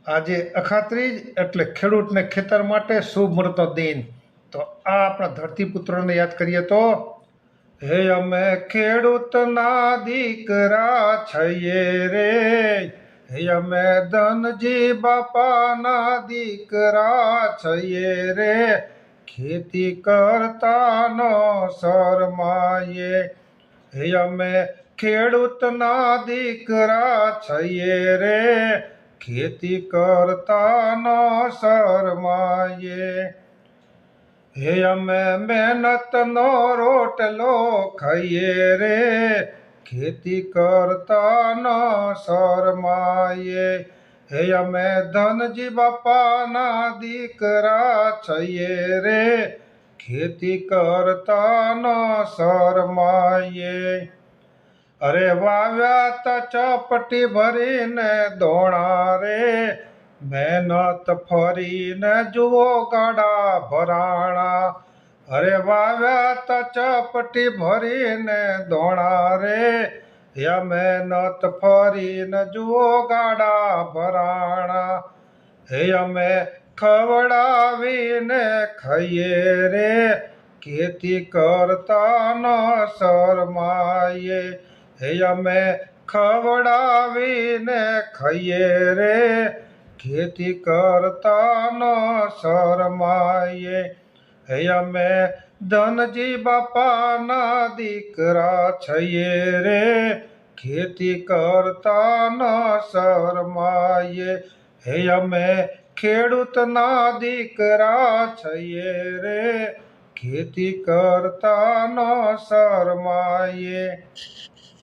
આજે અખાત્રીજ એટલે ખેડૂતને ખેતર માટે શુભ મુહૂર્તનો દિન. તો આ આપણા ધરતીપુત્રોને યાદ કરીએ તો હે અમે ખેડૂતના દીકરા છીએ રે, હે અમે ધનજી બાપાના દીકરા છીએ રે, ખેતી કરતા ન શરમાઈએ. હે અમે ખેડૂતના દીકરા છીએ રે, ખેતી કરતા ન શરમાઈએ. હે અમે મહેનતનો રોટલો ખાઈએ રે, ખેતી કરતા ન શરમાઈએ. હે અમે ધનજી બાપાના દીકરા છીએ રે, ખેતી કરતા ન શરમાઈએ. અરે વાવ્યા તા ચપટી ભરીને દોણા રે, મહેનત ફરીને જુઓ ગાડા ભરાણા. અરે વાવ્યા તા ચપટી ભરીને દોણા રે, યા મહેનત ફરીને જુઓ ગાડા ભરાણા. હે અમે ખવડાવીને ખાઈએ રે, ખેતી કરતા ન શરમાઈએ. હે અમે ખવડાવીને ખાઈએ રે, ખેતી કરતા ન શરમાઈએ. હે અમે ધનજી બાપાના દીકરા છીએ રે, ખેતી કરતા ન શરમાઈએ. હે અમે ખેડૂતના દીકરા છીએ રે, ખેતી કરતા ન શરમાઈએ.